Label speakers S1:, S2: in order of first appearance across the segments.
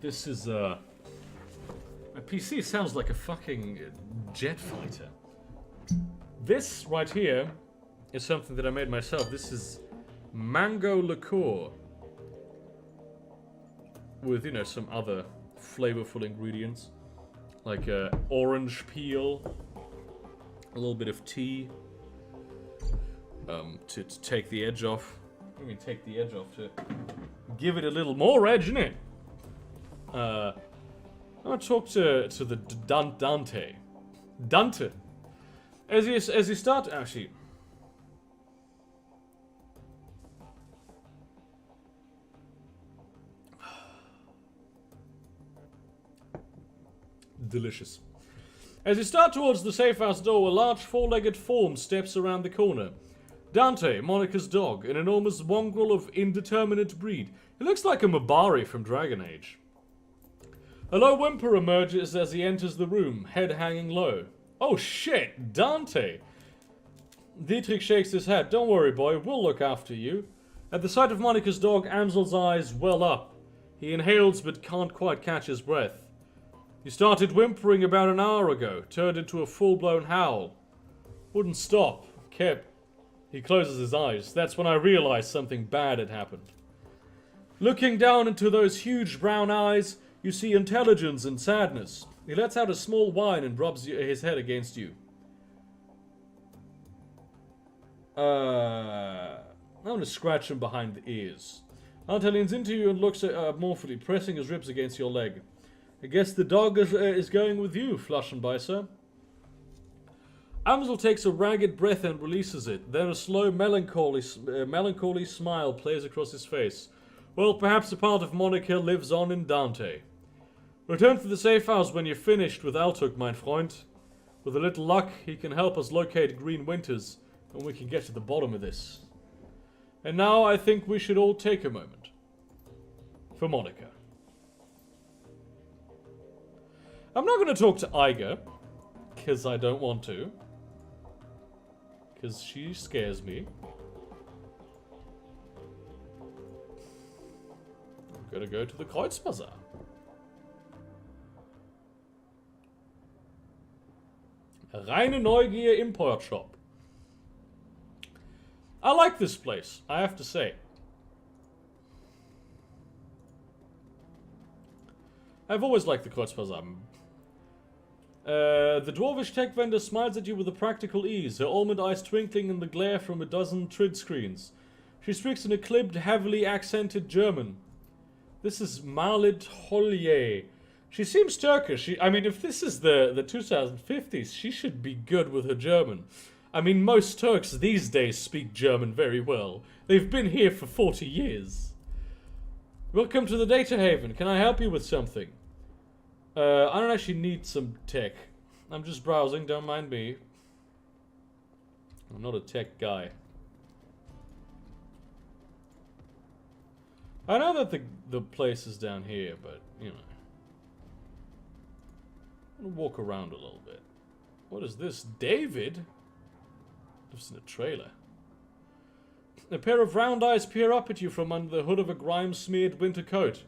S1: This is, my PC sounds like a fucking jet fighter. This right here is something that I made myself. This is mango liqueur. With, you know, some other flavorful ingredients. Like orange peel. A little bit of tea. To take the edge off. I mean, take the edge off to give it a little more edge, innit? I'm gonna talk to the Dante. Dante. As you start, actually. Delicious. As you start towards the safe house door, a large four-legged form steps around the corner. Dante, Monica's dog, an enormous mongrel of indeterminate breed. He looks like a Mabari from Dragon Age. A low whimper emerges as he enters the room, head hanging low. Oh shit, Dante! Dietrich shakes his head. Don't worry, boy, we'll look after you. At the sight of Monica's dog, Amsel's eyes well up. He inhales but can't quite catch his breath. You started whimpering about an hour ago, turned into a full-blown howl. Wouldn't stop, kept. He closes his eyes. That's when I realized something bad had happened. Looking down into those huge brown eyes, you see intelligence and sadness. He lets out a small whine and rubs his head against you. I'm gonna scratch him behind the ears. Ante leans into you and looks mournfully, pressing his ribs against your leg. I guess the dog is going with you, Flaschenbeißer. Amsel takes a ragged breath and releases it. Then a slow, melancholy smile plays across his face. Well, perhaps a part of Monica lives on in Dante. Return to the safe house when you're finished with Altuk, mein Freund. With a little luck, he can help us locate Green Winters, and we can get to the bottom of this. And now I think we should all take a moment. For Monica. I'm not going to talk to Iga, because I don't want to. Because she scares me. I'm going to go to the Kreuzbazaar. Reine Neugier Import Shop. I like this place, I have to say. I've always liked the Kreuzbazaar. The dwarvish tech vendor smiles at you with a practical ease, her almond eyes twinkling in the glare from a dozen trid screens. She speaks in a clipped, heavily accented German. This is Marlit Hollier. She seems Turkish. I mean, if this is the 2050s, she should be good with her German. I mean, most Turks these days speak German very well. They've been here for 40 years. Welcome to the Data Haven. Can I help you with something? I don't actually need some tech. I'm just browsing, don't mind me. I'm not a tech guy. I know that the place is down here, but, you know. I'm gonna walk around a little bit. What is this? David? Lives in a trailer. A pair of round eyes peer up at you from under the hood of a grime-smeared winter coat.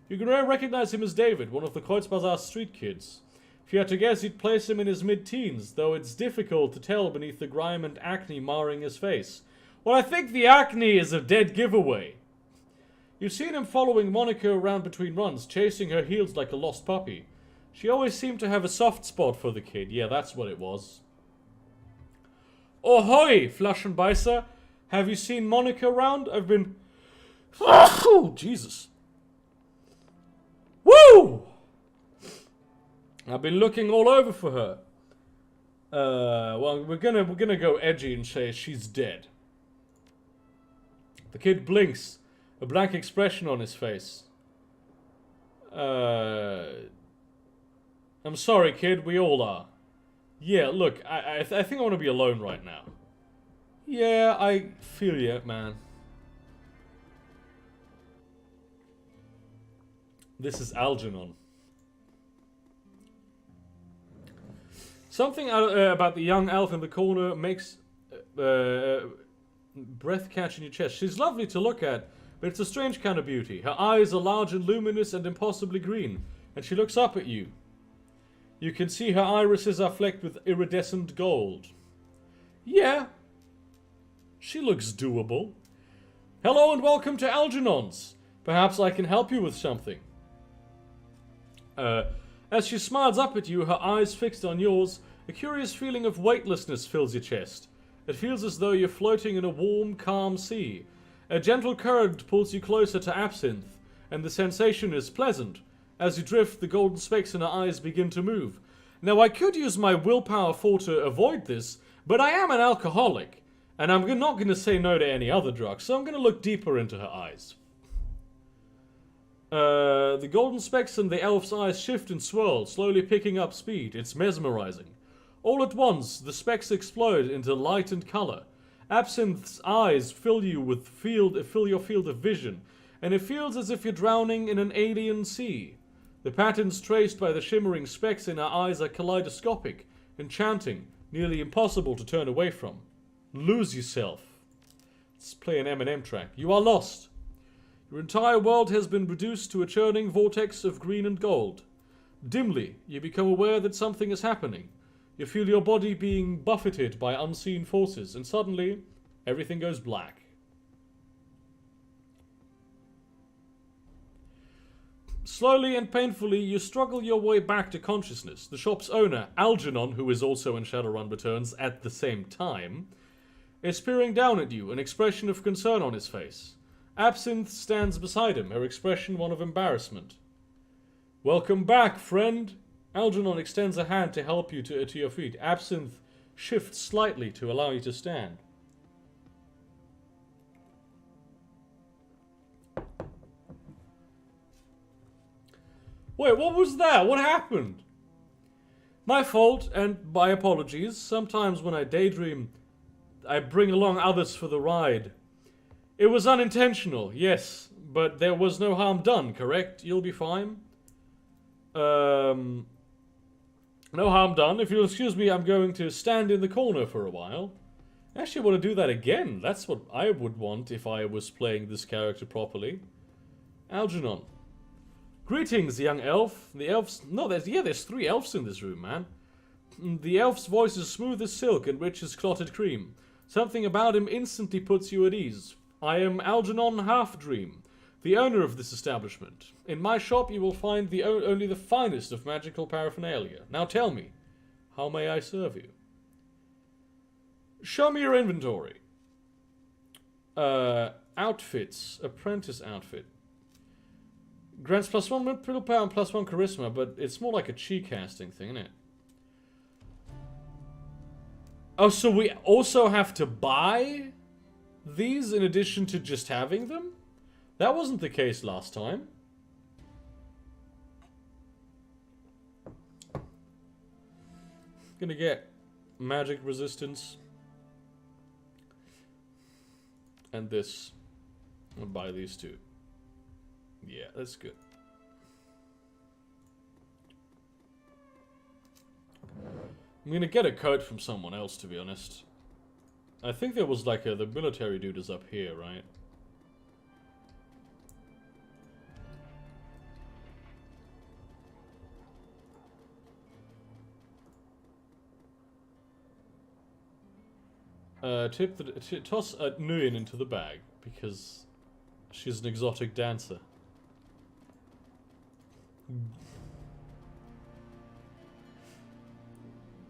S1: You can recognize him as David, one of the Kreuzbazaar street kids. If you had to guess, you'd place him in his mid-teens, though it's difficult to tell beneath the grime and acne marring his face. Well, I think the acne is a dead giveaway. You've seen him following Monica around between runs, chasing her heels like a lost puppy. She always seemed to have a soft spot for the kid. Yeah, that's what it was. Ahoy, Flaschenbeißer! Have you seen Monica around? I've been... Oh, Jesus. Woo! I've been looking all over for her. Well, we're gonna go edgy and say she's dead. The kid blinks, a blank expression on his face. I'm sorry, kid. We all are. Yeah, look, I think I want to be alone right now. Yeah, I feel you, man. This is Algernon. Something about the young elf in the corner makes breath catch in your chest. She's lovely to look at, but it's a strange kind of beauty. Her eyes are large and luminous and impossibly green, and she looks up at you. You can see her irises are flecked with iridescent gold. Yeah. She looks doable. Hello and welcome to Algernon's. Perhaps I can help you with something. As she smiles up at you, her eyes fixed on yours, a curious feeling of weightlessness fills your chest. It feels as though you're floating in a warm, calm sea. A gentle current pulls you closer to Absinthe, and the sensation is pleasant. As you drift, the golden specks in her eyes begin to move. Now, I could use my willpower to avoid this, but I am an alcoholic, and I'm not going to say no to any other drugs, so I'm going to look deeper into her eyes. The golden specks in the elf's eyes shift and swirl, slowly picking up speed. It's mesmerizing. All at once, the specks explode into light and color. Absinthe's eyes fill your field of vision, and it feels as if you're drowning in an alien sea. The patterns traced by the shimmering specks in her eyes are kaleidoscopic, enchanting, nearly impossible to turn away from. Lose yourself. Let's play an Eminem track. You are lost. Your entire world has been reduced to a churning vortex of green and gold. Dimly, you become aware that something is happening. You feel your body being buffeted by unseen forces, and suddenly, everything goes black. Slowly and painfully, you struggle your way back to consciousness. The shop's owner, Algernon, who is also in Shadowrun Returns at the same time, is peering down at you, an expression of concern on his face. Absinthe stands beside him, her expression one of embarrassment. Welcome back, friend. Algernon extends a hand to help you to your feet. Absinthe shifts slightly to allow you to stand. Wait, what was that? What happened? My fault, and my apologies. Sometimes when I daydream, I bring along others for the ride. It was unintentional, yes, but there was no harm done, correct? You'll be fine. No harm done. If you'll excuse me, I'm going to stand in the corner for a while. Actually, I want to do that again. That's what I would want if I was playing this character properly. Algernon. Greetings, young elf. The elf's... No, there's 3 elves in this room, man. The elf's voice is smooth as silk and rich as clotted cream. Something about him instantly puts you at ease. I am Algernon Halfdream, the owner of this establishment. In my shop you will find only the finest of magical paraphernalia. Now tell me, how may I serve you? Show me your inventory. Outfits. Apprentice outfit. Grants +1 willpower and +1 charisma, but it's more like a chi casting thing, isn't it? Oh, so we also have to buy these in addition to just having them? That wasn't the case last time. Gonna get magic resistance. And this. I'll buy these 2. Yeah, that's good. I'm gonna get a coat from someone else, to be honest. I think there was like the military dude is up here, right? Toss Nguyen into the bag, because she's an exotic dancer.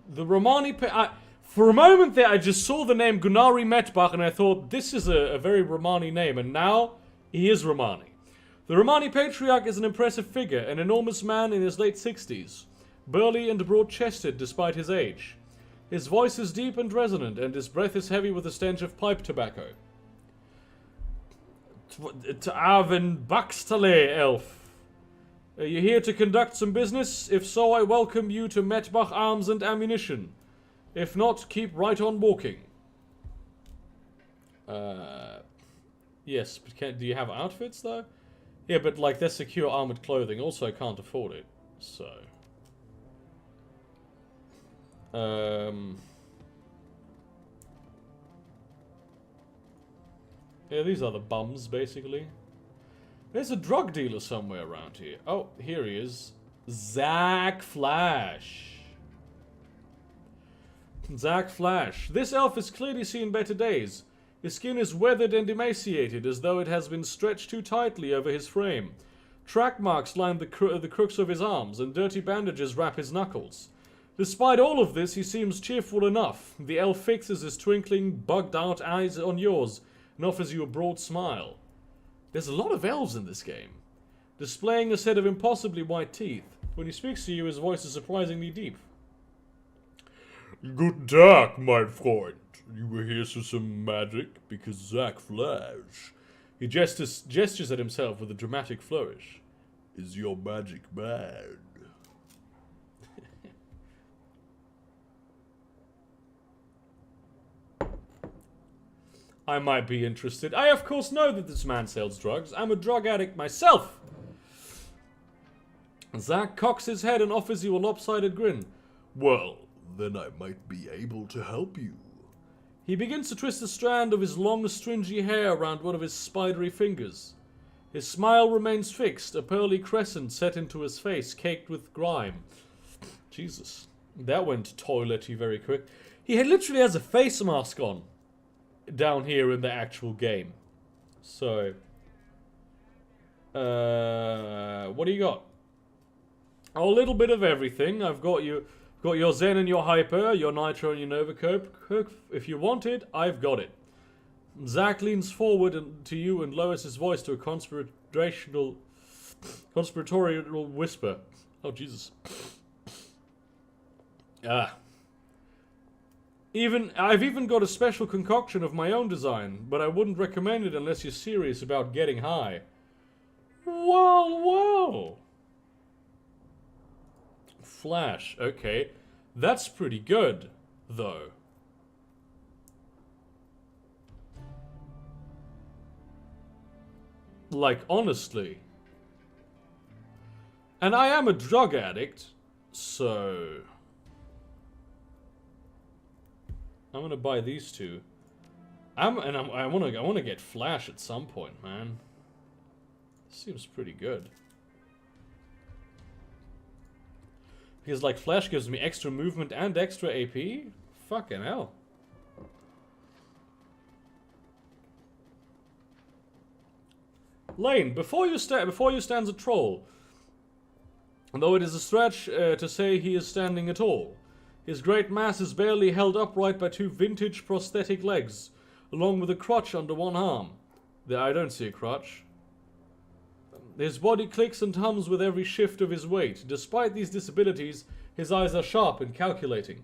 S1: The Romani... For a moment there, I just saw the name Gunari Metbach, and I thought, this is a very Romani name, and now, he is Romani. The Romani Patriarch is an impressive figure, an enormous man in his late 60s, burly and broad-chested despite his age. His voice is deep and resonant, and his breath is heavy with the stench of pipe tobacco. T'aven Baxtale, elf. Are you here to conduct some business? If so, I welcome you to Metbach Arms and Ammunition. If not, keep right on walking. Yes, but do you have outfits, though? Yeah, but, like, they're secure armored clothing. Also, I can't afford it, so... Yeah, these are the bums, basically. There's a drug dealer somewhere around here. Oh, here he is. Zach Flash. Zach Flash. This elf has clearly seen better days. His skin is weathered and emaciated, as though it has been stretched too tightly over his frame. Track marks line the crooks of his arms, and dirty bandages wrap his knuckles. Despite all of this, he seems cheerful enough. The elf fixes his twinkling, bugged-out eyes on yours, and offers you a broad smile. There's a lot of elves in this game. Displaying a set of impossibly white teeth. When he speaks to you, his voice is surprisingly deep.
S2: Good Tag, my friend. You were here for some magic? Because Zach Flash...
S1: He gestures at himself with a dramatic flourish.
S2: Is your magic bad?
S1: I might be interested. I of course know that this man sells drugs. I'm a drug addict myself. Zach cocks his head and offers you a lopsided grin.
S2: Well, then I might be able to help you.
S1: He begins to twist a strand of his long, stringy hair around one of his spidery fingers. His smile remains fixed, a pearly crescent set into his face, caked with grime. Jesus. That went toilety very quick. He literally has a face mask on down here in the actual game. So, what do you got? A little bit of everything. I've got you. Got your Zen and your Hyper, your Nitro and your Nova Coke. If you want it, I've got it. Zach leans forward to you and lowers his voice to a conspiratorial whisper. Oh, Jesus. I've even got a special concoction of my own design, but I wouldn't recommend it unless you're serious about getting high. Well. Flash, okay. That's pretty good, though. Like, honestly. And I am a drug addict, so... I'm gonna buy these two. I wanna get Flash at some point, man. Seems pretty good. Because, like, Flash gives me extra movement and extra AP? Fucking hell. Lane, before you stands a troll. Though it is a stretch to say he is standing at all. His great mass is barely held upright by two vintage prosthetic legs, along with a crutch under one arm. There, I don't see a crutch. His body clicks and hums with every shift of his weight. Despite these disabilities, his eyes are sharp and calculating.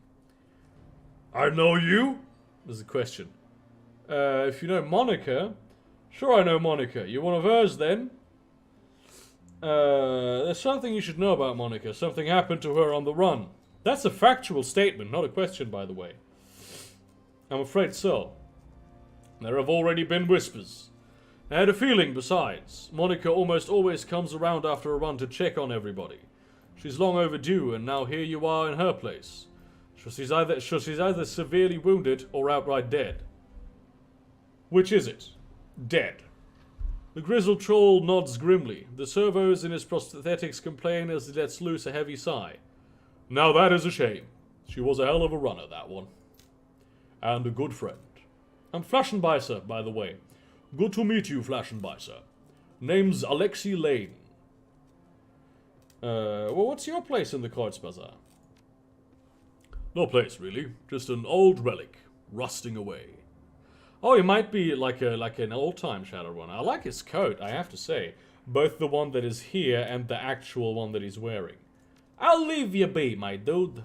S2: I know you?
S1: There's a question. If you know Monica... Sure I know Monica. You're one of hers then? There's something you should know about Monica. Something happened to her on the run. That's a factual statement, not a question, by the way. I'm afraid so. There have already been whispers. I had a feeling, besides. Monica almost always comes around after a run to check on everybody. She's long overdue, and now here you are in her place. She's either severely wounded or outright dead. Which is it? Dead. The grizzled troll nods grimly. The servos in his prosthetics complain as he lets loose a heavy sigh. Now that is a shame. She was a hell of a runner, that one. And a good friend. I'm Flaschenbeißer, by the way. Good to meet you, Flaschenbeißer. Name's Alexei Lane. Well, what's your place in the Kreuzbazaar? No place, really. Just an old relic, rusting away. Oh, he might be like an old-time Shadowrun. I like his coat, I have to say. Both the one that is here and the actual one that he's wearing. I'll leave you be, my dude.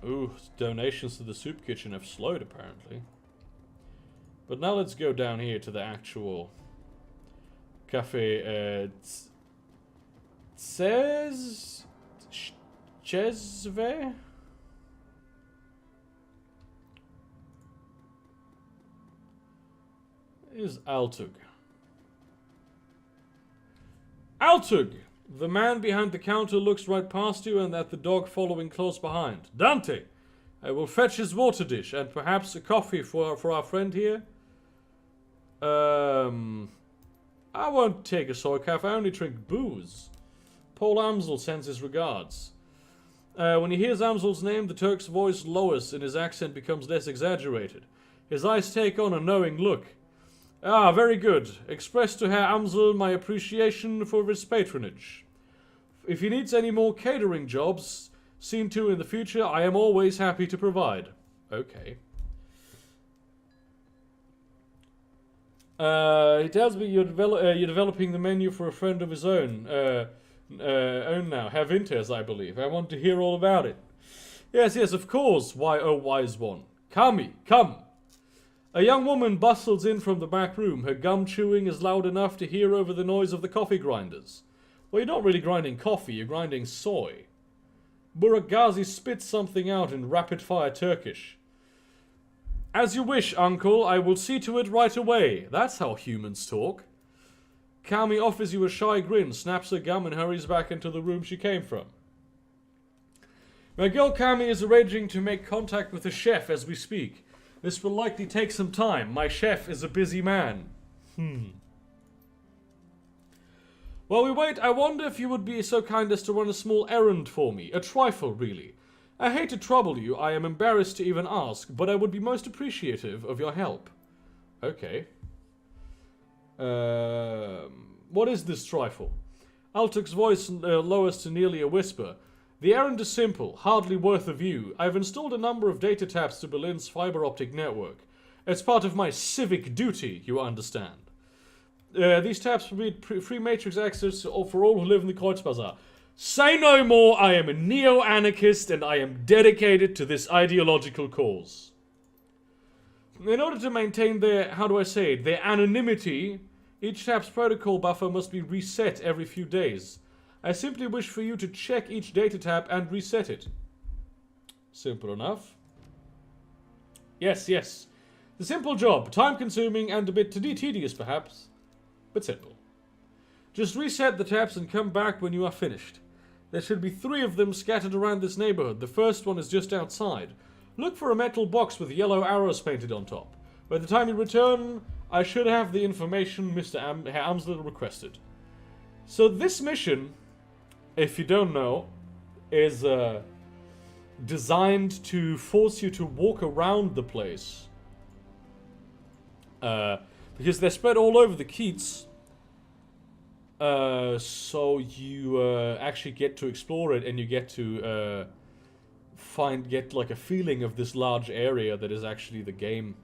S1: Ooh, donations to the soup kitchen have slowed, apparently. But now let's go down here to the actual cafe. Chesve? Is Altug. Altug! The man behind the counter looks right past you and at the dog following close behind. Dante! I will fetch his water dish and perhaps a coffee for our friend here. I won't take a soy calf, I only drink booze. Paul Amsel sends his regards. When he hears Amsel's name, the Turk's voice lowers and his accent becomes less exaggerated. His eyes take on a knowing look. Ah, very good. Express to Herr Amsel my appreciation for his patronage. If he needs any more catering jobs seen to in the future, I am always happy to provide. Okay. He tells me you're developing the menu for a friend of his own. Own now. Herr Winters, I believe. I want to hear all about it. Yes, of course. Why, oh wise one. Kami, come. A young woman bustles in from the back room. Her gum chewing is loud enough to hear over the noise of the coffee grinders. Well, you're not really grinding coffee, you're grinding soy. Burak Ghazi spits something out in rapid-fire Turkish. As you wish, uncle. I will see to it right away. That's how humans talk. Kami offers you a shy grin, snaps her gum, and hurries back into the room she came from. My girl Kami is arranging to make contact with the chef as we speak. This will likely take some time. My chef is a busy man. While we wait, I wonder if you would be so kind as to run a small errand for me. A trifle, really. I hate to trouble you. I am embarrassed to even ask, but I would be most appreciative of your help. Okay. What is this trifle? Altuk's voice lowers to nearly a whisper. The errand is simple, hardly worth a view. I've installed a number of data taps to Berlin's fiber optic network. It's part of my civic duty, you understand. These taps permit free matrix access for all who live in the Kreuzbazaar. Say no more, I am a neo-anarchist and I am dedicated to this ideological cause. In order to maintain their, their anonymity, each tap's protocol buffer must be reset every few days. I simply wish for you to check each data tap and reset it. Simple enough. Yes. The simple job, time-consuming and a bit tedious perhaps, but simple. Just reset the taps and come back when you are finished. There should be 3 of them scattered around this neighborhood. The first one is just outside. Look for a metal box with yellow arrows painted on top. By the time you return, I should have the information Mr. Amsler requested. So this mission, if you don't know, is designed to force you to walk around the place. Because they're spread all over the Keats. So you actually get to explore it and you get to get like a feeling of this large area that is actually the game.